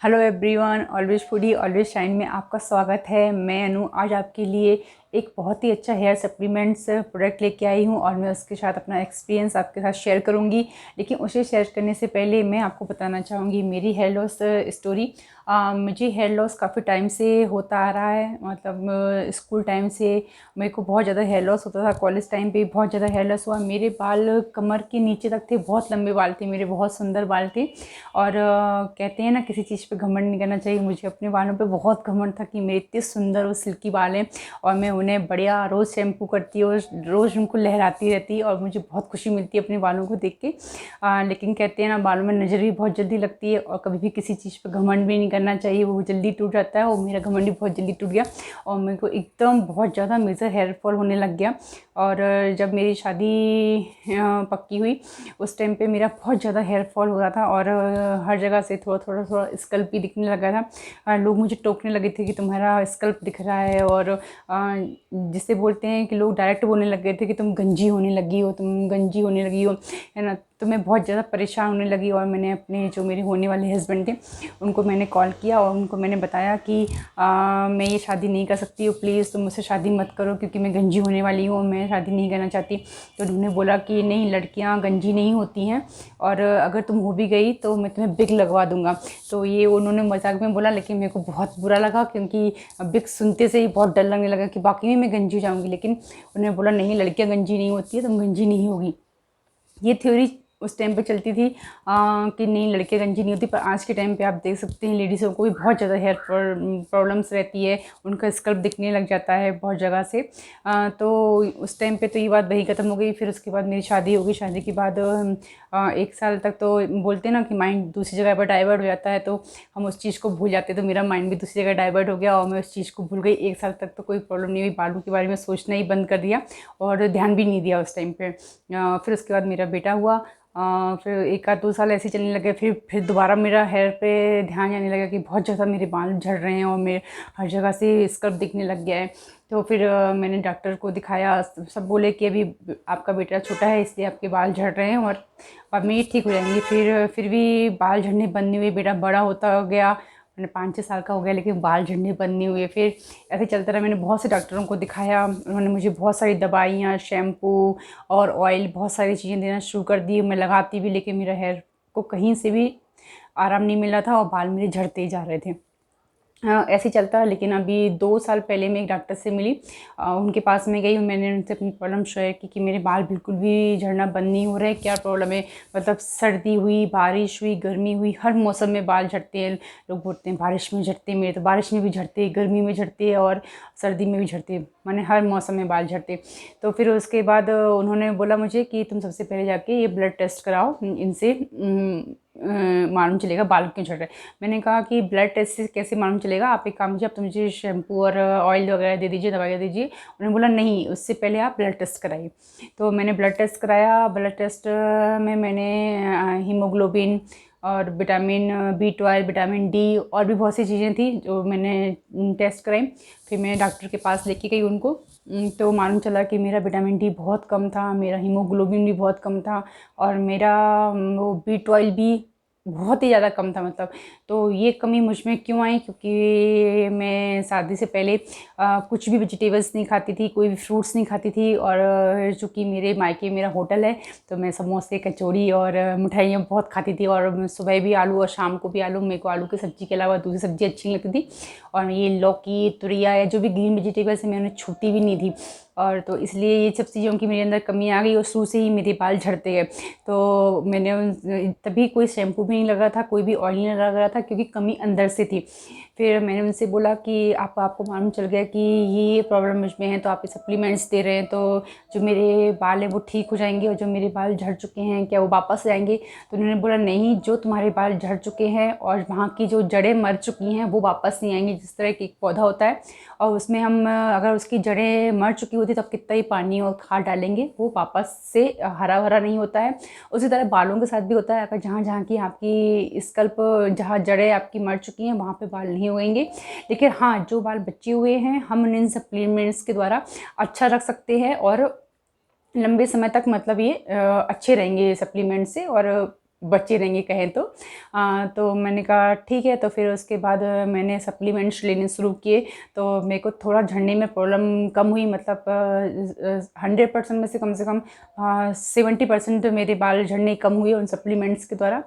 Hello everyone, always foodie always shine में आपका स्वागत है। मैं अनु आज आपके लिए एक बहुत ही अच्छा हेयर सप्लीमेंट्स प्रोडक्ट लेके आई हूँ और मैं उसके साथ अपना एक्सपीरियंस आपके साथ शेयर करूँगी। लेकिन उसे शेयर करने से पहले मैं आपको बताना चाहूँगी मेरी हेयर लॉस स्टोरी। मुझे हेयर लॉस काफ़ी टाइम से होता आ रहा है, मतलब स्कूल टाइम से मेरे को बहुत ज़्यादा हेयर लॉस होता था। कॉलेज टाइम पे बहुत ज़्यादा हेयर लॉस हुआ। मेरे बाल कमर के नीचे तक थे, बहुत लंबे बाल थे मेरे, बहुत सुंदर बाल थे। और कहते हैं ना, किसी चीज़ पे घमंड नहीं करना चाहिए। मुझे अपने बालों पे बहुत घमंड था कि मेरे इतने सुंदर और सिल्की बाल हैं और मैं उन्हें बढ़िया रोज़ शैम्पू करती और रोज़ उनको लहराती रहती और मुझे बहुत खुशी मिलती है अपने बालों को देख के। लेकिन कहते हैं ना, बालों में नज़र भी बहुत जल्दी लगती है और कभी भी किसी चीज़ पे घमंड भी नहीं करना चाहिए, वो जल्दी टूट जाता है। और मेरा घमंड भी बहुत जल्दी टूट गया और मेरे को एकदम बहुत ज़्यादा मेजर हेयर फॉल होने लग गया। और जब मेरी शादी पक्की हुई उस टाइम पे मेरा बहुत ज़्यादा हेयर फॉल हो रहा था और हर जगह से थोड़ा थोड़ा थोड़ा स्कल्प भी दिखने लगा था। लोग मुझे टोकने लगे थे कि तुम्हारा स्कल्प दिख रहा है, और जिसे बोलते हैं कि लोग डायरेक्ट बोलने लग गए थे कि तुम गंजी होने लगी हो, तुम गंजी होने लगी हो, है ना। तो मैं बहुत ज़्यादा परेशान होने लगी और मैंने अपने जो मेरे होने वाले हस्बैंड थे उनको मैंने कॉल किया और उनको मैंने बताया कि मैं ये शादी नहीं कर सकती हूँ, प्लीज़ तुम मुझसे शादी मत करो क्योंकि मैं गंजी होने वाली हूँ, मैं शादी नहीं करना चाहती। तो उन्होंने बोला कि नहीं, लड़कियाँ गंजी नहीं होती हैं और अगर तुम हो भी गई तो मैं तुम्हें बिग लगवा दूँगा। तो ये उन्होंने मजाक में बोला, लेकिन मेरे को बहुत बुरा लगा क्योंकि बिग सुनते से ही बहुत डर लगने लगा कि बाकी में मैं गंजी हो जाऊँगी। लेकिन उन्होंने बोला नहीं, लड़कियाँ गंजी नहीं होती है, तुम गंजी नहीं होगी। ये थ्योरी उस टाइम पे चलती थी कि नहीं, लड़के गंजी नहीं होती। पर आज के टाइम पे आप देख सकते हैं लेडीज़ों को भी बहुत ज़्यादा हेयर प्रॉब्लम्स रहती है, उनका स्कल्प दिखने लग जाता है बहुत जगह से। तो उस टाइम पे तो ये बात वही ख़त्म हो गई। फिर उसके बाद मेरी शादी हो गई। शादी के बाद 1 साल तक तो बोलते हैं ना कि माइंड दूसरी जगह पर डाइवर्ट हो जाता है, तो हम उस चीज़ को भूल जाते हैं। तो मेरा माइंड भी दूसरी जगह डाइवर्ट हो गया और मैं उस चीज़ को भूल गई। 1 साल तक तो कोई प्रॉब्लम नहीं हुई, बालों के बारे में सोचना ही बंद कर दिया और ध्यान भी नहीं दिया उस टाइम पे। फिर उसके बाद मेरा बेटा हुआ। फिर 1 आध 2 साल ऐसे ही चलने लगे। फिर दोबारा मेरा हेयर पे ध्यान जाने लगा कि बहुत ज़्यादा मेरे बाल झड़ रहे हैं और मेरे हर जगह से स्कर्फ दिखने लग गया है। तो फिर मैंने डॉक्टर को दिखाया। सब बोले कि अभी आपका बेटा छोटा है इसलिए आपके बाल झड़ रहे हैं और बाद में ये ठीक हो जाएंगे। फिर भी बाल झड़ने बंद नहीं हुए। बेटा बड़ा होता गया, मैंने 5-6 साल का हो गया, लेकिन बाल झड़ने बंद नहीं हुए। फिर ऐसे चलता रहा। मैंने बहुत से डॉक्टरों को दिखाया, उन्होंने मुझे बहुत सारी दवाइयाँ, शैम्पू और ऑयल, बहुत सारी चीज़ें देना शुरू कर दी। मैं लगाती भी, लेकिन मेरा हेयर को कहीं से भी आराम नहीं मिला था और बाल मेरे झड़ते ही जा रहे थे। हाँ, ऐसे ही चलता है। लेकिन अभी 2 साल पहले मैं एक डॉक्टर से मिली, उनके पास में गई। मैंने उनसे अपनी प्रॉब्लम शेयर की कि मेरे बाल बिल्कुल भी झड़ना बंद नहीं हो रहे, क्या प्रॉब्लम है। मतलब सर्दी हुई, बारिश हुई, गर्मी हुई, हर मौसम में बाल झड़ते हैं। लोग बोलते हैं बारिश में झड़ते, मेरे तो बारिश में भी झड़ते, गर्मी में झड़ते और सर्दी में भी झड़ते, मैंने हर मौसम में बाल झड़ते। तो फिर उसके बाद उन्होंने बोला मुझे कि तुम सबसे पहले जाके ये ब्लड टेस्ट कराओ, इनसे मालूम चलेगा बाल क्यों झड़ रहे हैं। मैंने कहा कि ब्लड टेस्ट से कैसे मालूम चलेगा, आप एक काम कीजिए, आप तो मुझे शैम्पू और ऑयल वगैरह दे दीजिए, दवाइयाँ दीजिए। उन्होंने बोला नहीं, उससे पहले आप ब्लड टेस्ट कराइए। तो मैंने ब्लड टेस्ट कराया। ब्लड टेस्ट में मैंने हीमोग्लोबिन और विटामिन B12, विटामिन डी और भी बहुत सी चीज़ें थी जो मैंने टेस्ट कराई। फिर मैं डॉक्टर के पास लेके गई उनको। तो मालूम चला कि मेरा विटामिन डी बहुत कम था, मेरा हीमोग्लोबिन भी बहुत कम था और मेरा वो B12 भी बहुत ही ज़्यादा कम था। मतलब तो ये कमी मुझ में क्यों आई, क्योंकि मैं शादी से पहले कुछ भी वेजिटेबल्स नहीं खाती थी, कोई भी फ्रूट्स नहीं खाती थी। और चूँकि मेरे मायके मेरा होटल है तो मैं समोसे, कचौड़ी और मिठाइयाँ बहुत खाती थी। और मैं सुबह भी आलू और शाम को भी आलू। मेरे को आलू की सब्ज़ी के अलावा दूसरी सब्ज़ी अच्छी लगती थी। और ये लौकी, तुरैया या जो भी ग्रीन वेजिटेबल्स है मैं उन्हें छूती भी नहीं थी। और तो इसलिए ये सब चीज़ों की मेरे अंदर कमी आ गई और शुरू से ही मेरे बाल झड़ते गए। तो मैंने तभी कोई शैम्पू भी नहीं लगा था, कोई भी ऑयल नहीं लगा रहा था, क्योंकि कमी अंदर से थी। फिर मैंने उनसे बोला कि आपको मालूम चल गया कि ये प्रॉब्लम मुझ में है, तो आप ये सप्लीमेंट्स दे रहे हैं तो जो मेरे बाल हैं वो ठीक हो जाएंगे और जो मेरे बाल झड़ चुके हैं क्या वो वापस आएंगे। तो उन्होंने बोला नहीं, जो तुम्हारे बाल झड़ चुके हैं और वहाँ की जो जड़ें मर चुकी हैं वो वापस नहीं आएंगी। जिस तरह की एक पौधा होता है और उसमें हम अगर उसकी जड़ें मर चुकी होती तो आप कितना ही पानी और खाद डालेंगे वो वापस से हरा भरा नहीं होता है। उसी तरह बालों के साथ भी होता है, अगर जहाँ जहाँ की आपकी स्कल्प, जहाँ जड़ें आपकी मर चुकी हैं वहाँ पे बाल नहीं उगेंगे। लेकिन हाँ, जो बाल बचे हुए हैं हम इन सप्लीमेंट्स के द्वारा अच्छा रख सकते हैं और लंबे समय तक, मतलब ये अच्छे रहेंगे सप्लीमेंट से। और बचे रहेंगे कहें तो मैंने कहा ठीक है। तो फिर उसके बाद मैंने सप्लीमेंट्स लेने शुरू किए, तो मेरे को थोड़ा झड़ने में प्रॉब्लम कम हुई, मतलब 100% में से कम 70% तो मेरे बाल झड़ने कम हुए उन सप्लीमेंट्स के द्वारा।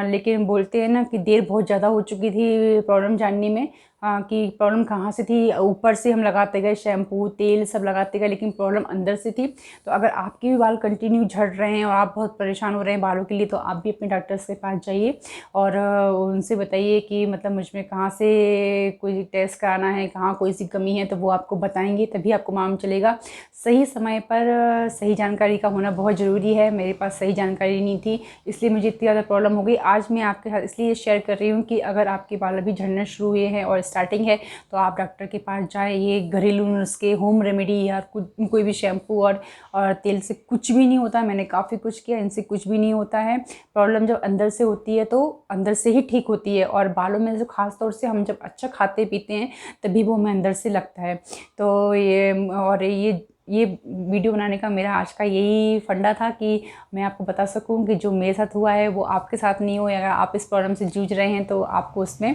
लेकिन बोलते हैं ना कि देर बहुत ज़्यादा हो चुकी थी प्रॉब्लम जानने में, कि प्रॉब्लम कहाँ से थी। ऊपर से हम लगाते गए शैम्पू तेल सब लगाते गए, लेकिन प्रॉब्लम अंदर से थी। तो अगर आपके भी बाल कंटिन्यू झड़ रहे हैं और आप बहुत परेशान हो रहे हैं बालों के लिए, तो आप भी अपने डॉक्टर्स के पास जाइए और उनसे बताइए कि मतलब मुझ में कहाँ से कोई टेस्ट कराना है, कहाँ कोई सी कमी है, तो वो आपको बताएंगे, तभी आपको मालूम चलेगा। सही समय पर सही जानकारी का होना बहुत ज़रूरी है। मेरे पास सही जानकारी नहीं थी, इसलिए मुझे इतनी ज़्यादा प्रॉब्लम हो गई। आज मैं आपके साथ इसलिए शेयर कर रही हूँ कि अगर आपके बाल अभी झड़ना शुरू हुए हैं और स्टार्टिंग है, तो आप डॉक्टर के पास जाएं। ये घरेलू नुस्खे, होम रेमेडी या कोई भी शैम्पू और तेल से कुछ भी नहीं होता। मैंने काफ़ी कुछ किया, इनसे कुछ भी नहीं होता है। प्रॉब्लम जब अंदर से होती है तो अंदर से ही ठीक होती है, और बालों में जो खास तौर से हम जब अच्छा खाते पीते हैं तभी वो हमें अंदर से लगता है। तो ये वीडियो बनाने का मेरा आज का यही फंडा था कि मैं आपको बता सकूं कि जो मेरे साथ हुआ है वो आपके साथ नहीं हो, या अगर आप इस प्रॉब्लम से जूझ रहे हैं तो आपको उसमें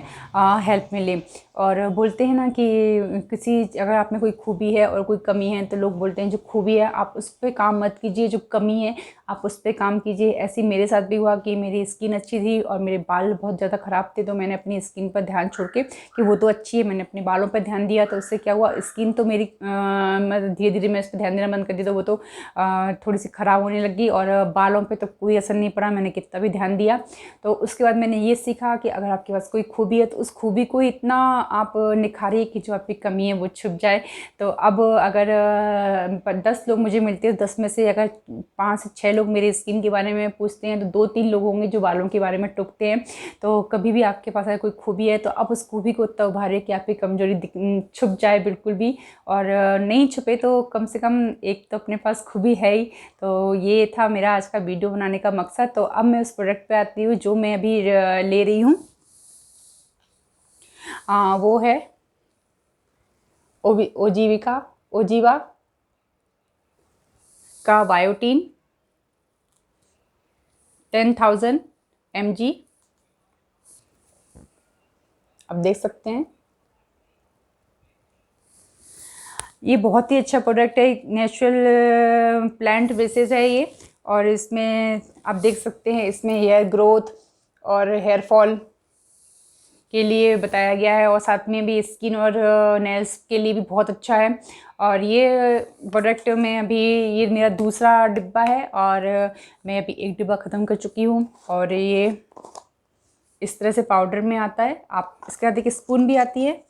हेल्प मिले। और बोलते हैं ना कि अगर आप में कोई खूबी है और कोई कमी है, तो लोग बोलते हैं जो खूबी है आप उस पर काम मत कीजिए, जो कमी है आप उस पर काम कीजिए। ऐसे मेरे साथ भी हुआ कि मेरी स्किन अच्छी थी और मेरे बाल बहुत ज़्यादा ख़राब थे, तो मैंने अपनी स्किन पर ध्यान छोड़ के कि वो तो अच्छी है, मैंने अपने बालों पर ध्यान दिया। तो उससे क्या हुआ, स्किन तो मेरी मैं धीरे धीरे मैं उस पर ध्यान देना बंद कर दी, तो वो तो थोड़ी सी ख़राब होने लगी, और बालों पे तो कोई असर नहीं पड़ा, मैंने कितना भी ध्यान दिया। तो उसके बाद मैंने ये सीखा कि अगर आपके पास कोई खूबी है तो उस खूबी को इतना आप निखारिए कि जो आपकी कमी है वो छुप जाए। तो अब अगर 10 लोग मुझे मिलते हैं, 10 में से अगर 5 से 6 लोग मेरे स्किन के बारे में पूछते हैं, तो 2-3 लोग होंगे जो बालों के बारे में टोकते हैं। तो कभी भी आपके पास अगर कोई खूबी है तो आप उस खूबी को इतना उभारिए कि आपकी कमजोरी छुप जाए बिल्कुल भी, और नहीं छुपे तो कम से कम एक तो अपने पास खूबी है ही। तो ये था मेरा आज का वीडियो बनाने का मकसद। तो अब मैं उस प्रोडक्ट पे आती हूँ जो मैं अभी ले रही हूँ। वो है ओजीवा का बायोटीन 10,000 mg। आप देख सकते हैं ये बहुत ही अच्छा प्रोडक्ट है, नेचुरल प्लांट बेसिस है ये। और इसमें आप देख सकते हैं इसमें हेयर ग्रोथ और हेयर फॉल के लिए बताया गया है, और साथ में भी स्किन और नेल्स के लिए भी बहुत अच्छा है। और ये प्रोडक्ट में अभी ये मेरा दूसरा डिब्बा है, और मैं अभी एक डिब्बा ख़त्म कर चुकी हूँ। और ये इस तरह से पाउडर में आता है। आप इसके बाद एक स्पून भी आती है,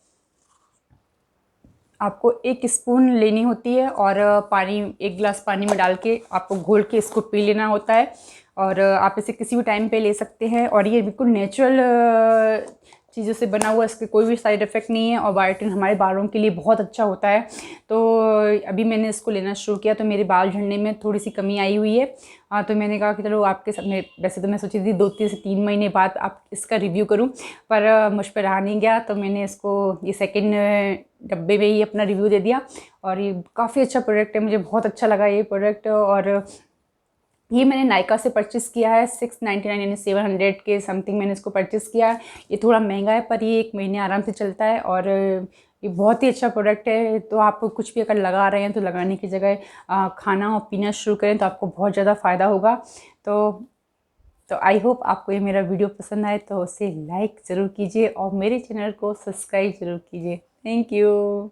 आपको एक स्पून लेनी होती है और पानी, 1 गिलास पानी में डाल के आपको घोल के इसको पी लेना होता है। और आप इसे किसी भी टाइम पे ले सकते हैं, और ये बिल्कुल नेचुरल चीज़ों से बना हुआ, इसके कोई भी साइड इफ़ेक्ट नहीं है, और बायोटिन हमारे बालों के लिए बहुत अच्छा होता है। तो अभी मैंने इसको लेना शुरू किया तो मेरे बाल झड़ने में थोड़ी सी कमी आई हुई है। तो मैंने कहा कि चलो आपके साथ में, वैसे तो मैं सोची थी 2 से 3 महीने बाद आप इसका रिव्यू करूं, पर मुझ पर रहा नहीं गया, तो मैंने इसको ये सेकेंड डब्बे में ही अपना रिव्यू दे दिया। और ये काफ़ी अच्छा प्रोडक्ट है, मुझे बहुत अच्छा लगा ये प्रोडक्ट। और ये मैंने नायका से परचेज़ किया है, 699 यानी 700 के समथिंग मैंने इसको परचेज़ किया है। ये थोड़ा महंगा है पर ये 1 महीने आराम से चलता है, और ये बहुत ही अच्छा प्रोडक्ट है। तो आप कुछ भी अगर लगा रहे हैं तो लगाने की जगह खाना और पीना शुरू करें तो आपको बहुत ज़्यादा फ़ायदा होगा। तो आई होप आपको ये मेरा वीडियो पसंद आए, तो उसे लाइक ज़रूर कीजिए और मेरे चैनल को सब्सक्राइब ज़रूर कीजिए। Thank you.